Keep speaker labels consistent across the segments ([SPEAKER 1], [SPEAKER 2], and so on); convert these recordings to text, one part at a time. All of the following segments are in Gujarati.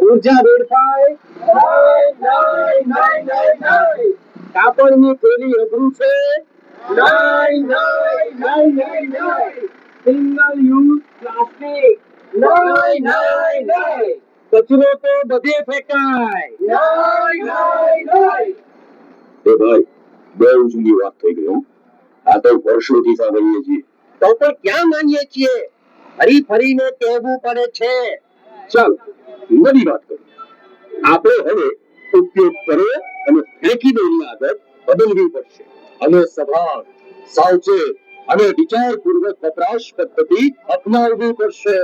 [SPEAKER 1] ઉર્જા વેડફાય નહીં, નહીં, નહીં, નહીં. કાપડની થેલી અઘરું છે નહીં, નહીં, નહીં, નહીં, નહીં. સિંગલ યુઝ પ્લાસ્ટિક નહીં, નહીં, નહીં. કચરો તો બધે ફેંકાય નહીં, નહીં, નહીં.
[SPEAKER 2] એ ભાઈ બહુ જૂની વાત થઈ ગઈ હો. આ તો વર્ષોથી સાંભળીએ છીએ.
[SPEAKER 1] તો પણ ક્યાં માનીએ છીએ? ફરી ફરીને કહેવું પડે છે.
[SPEAKER 2] ચાલો નવી વાત કરીએ. આપણે હવે ઉપયોગ કરો અને ફેંકી દેવાની આદત બદલવી પડશે. અને સભાન, સાવચેત અને વિચારપૂર્વક વપરાશ પદ્ધતિ અપનાવવી પડશે.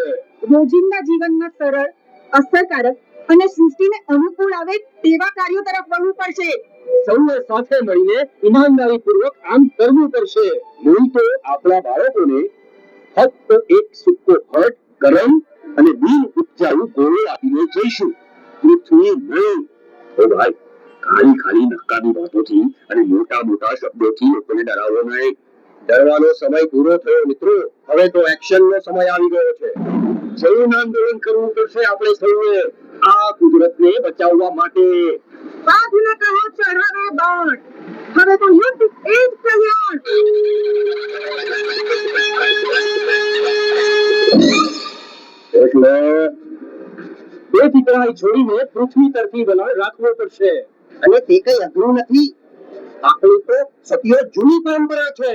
[SPEAKER 3] રોજિંદા જીવનમાં સરળ, અસરકારક અને સૃષ્ટિને અનુકૂળ આવે તેવા કાર્યો તરફ વળવું પડશે.
[SPEAKER 1] સૌએ સાથે મળીને ઈમાનદારીપૂર્વક આમ કરવું પડશે.
[SPEAKER 2] નહીં તો આપણા બાળકોને ફક્ત એક સૂકો હટ, ગરમ અને બિન ઉપજાઉ ગોળો આપીને જઈશું. પૃથ્વી નહીં. ઓ ભાઈ, ખાલી ખાલી નકામી વાતોથી અને મોટા મોટા શબ્દોથી લોકોને ડરાવો નહીં.
[SPEAKER 1] ડરવાનો સમય પૂરો થયો મિત્રો. હવે તો એક્શનનો સમય આવી ગયો છે. જૈન આંદોલન કરવું પડશે આપણે સૌએ આ કુદરતને બચાવવા માટે.
[SPEAKER 3] સાધને કહો ચઢાવે બાણ, હવે તો યુદ્ધ એ જ કલ્યાણ.
[SPEAKER 1] એટલે બે ઠીકરાઈ છોડીને પૃથ્વી તરફી વલણ રાખવું પડશે. અને તે કઈ અઘરું નથી. આપણી તો સદીઓ જૂની પરંપરા છે.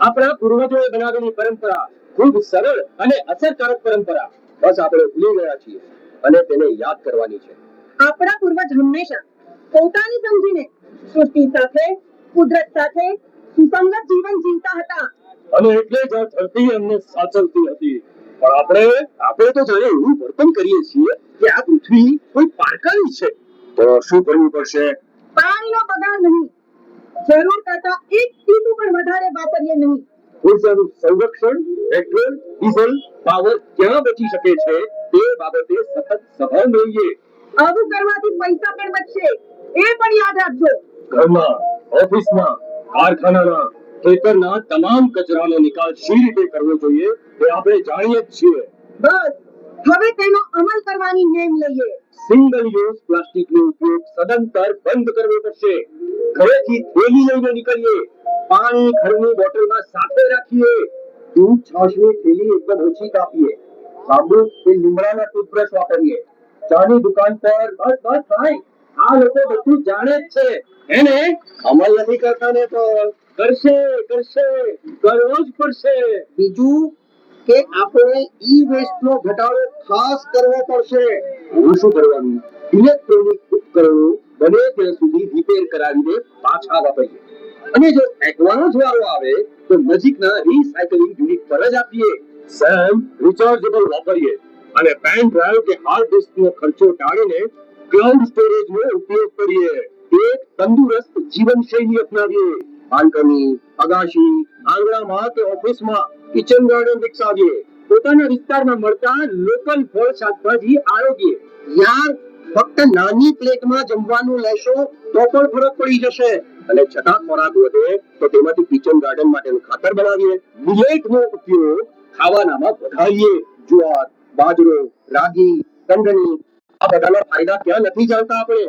[SPEAKER 1] આપણા પૂર્વજોએ બનાવેલી પરંપરા ખૂબ સરળ અને અસરકારક પરંપરા. બસ આપણે ભૂલી ગયા છીએ અને તેને યાદ કરવાની છે.
[SPEAKER 3] આપણા પૂર્વજ હંમેશા પોતાની સમજીને સૃષ્ટિ સાથે, કુદરત સાથે સુસંગત જીવન જીવતા હતા.
[SPEAKER 1] અને એટલે જ આ ધરતી અમને સાચવતી હતી. પણ આપણે તો જાણે એવું વર્તન કરીએ છીએ કે આ પૃથ્વી કોઈ પારકાની છે.
[SPEAKER 2] તો શું કરવું પડશે?
[SPEAKER 3] પાણીનો બગાડ નહીં, જરૂર કરતા એક ટીપું પણ વધારે વાપરીએ નહીં.
[SPEAKER 1] ઉર્જાનું સંરક્ષણ, પેટ્રોલ, ડીઝલ, પાવર ક્યાં બચી શકે છે તે બાબતે સતત સભાન રહીએ.
[SPEAKER 3] આવું કરવાથી પૈસા પણ બચશે, એ પણ યાદ રાખજો.
[SPEAKER 1] ઘરમાં, ઓફિસમાં, કારખાનાના, ખેતરના તમામ કચરાનો નિકાલ શી રીતે કરવો જોઈએ તે આપણે જાણીએ જ છીએ.
[SPEAKER 3] બસ હવે તેનો અમલ કરવાની નેમ લઈએ.
[SPEAKER 1] સિંગલ યુઝ પ્લાસ્ટિકનો ઉપયોગ સદંતર બંધ કરવો પડશે. ઘરેથી થેલી લઈને નીકળીએ. પાણી ઘરની બોટલમાં સાથે રાખીએ. દૂધ છાશની થેલી એકદમ ઓછી કાપીએ. સાબુ કે લીમડાના ટૂથબ્રશ વાપરીએ. ચાની દુકાન પર બસ ભાઈ, આ લોકો બધું જાણે જ છે. એને અમલ નથી કરતા ને તો કરશે કરવો જ પડશે. બીજું કે આપણે ઈ વેસ્ટ નો ઘટાડો ખાસ કરવો પડશે.
[SPEAKER 2] શું કરવાનું?
[SPEAKER 1] ઇલેક્ટ્રોનિક ઉપકરણો બને ત્યાં સુધી રિપેર કરાવીને પાછા વાપરીએ. અને જો એડવાન્સ વાળો આવે તો નજીકના રીસાયકલિંગ યુનિટ પર જ આપીએ. સેમ રિચાર્જેબલ વાપરીએ અને પેન ડ્રાઈવ કે હાર્ડ ડિસ્કનો ખર્ચો ટાળીને ક્લાઉડ સ્ટોરેજનો ઉપયોગ કરીએ. એક તંદુરસ્ત જીવનશૈલી અપનાવીએ. બાલ્કની, અગાશી, આંગણામાં કે ઓફિસમાં કિચન ગાર્ડન વિકસાવીએ. પોતાના વિસ્તારમાં મળતા લોકલ ફળ શાકભાજી આરોગીએ. યાર, ફક્ત નાની પ્લેટમાં જમવાનું લેશો તો પણ ફરક પડી જશે. અને છતાં ખોરાક વધે તો તેમાંથી કિચન ગાર્ડન માટેનું ખાતર બનાવીએ. મિલેટનો ઉપયોગ ખાવાનામાં વધારીએ. જુવાર, બાજરો, રાગી, કંદની આ બધાના ફાયદા ક્યાં નથી જાણતા આપણે.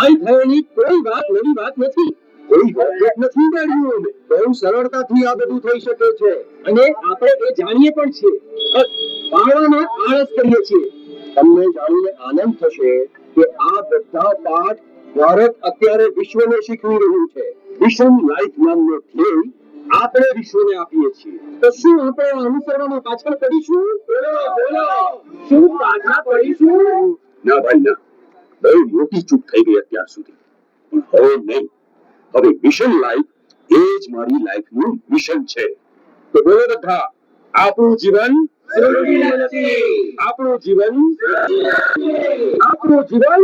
[SPEAKER 1] અહીં થયેલી કોઈ વાત નવી વાત નથી. કોઈ રોકેટ નથી મેળવ્યું. બહુ સરળતાથી આ બધું થઈ શકે છે અને આપણે એ જાણીએ પણ છીએ. બસ પાડવામાં આળસ કરીએ છીએ. તમને જાણીને આનંદ થશે કે આ બધા પાઠ ભારત અત્યારે વિશ્વને શીખવી રહ્યું છે. વિઝન લાઈફ નામનો ધ્યેય આપણે વિશ્વને આપીએ છીએ. તો શું આપણે અનુસરવામાં પાછળ પડીશું? બોલો શું પાછળ પડીશું?
[SPEAKER 2] ના ભાઈ ના, બહુ મોટી ચૂક થઈ ગઈ અત્યાર સુધી. પણ હવે નહીં. હવે મિશન લાઈફ એ જ મારી લાઈફનું મિશન છે.
[SPEAKER 1] તો બોલો બધા, આપણું જીવન આપણું જીવન આપણું જીવન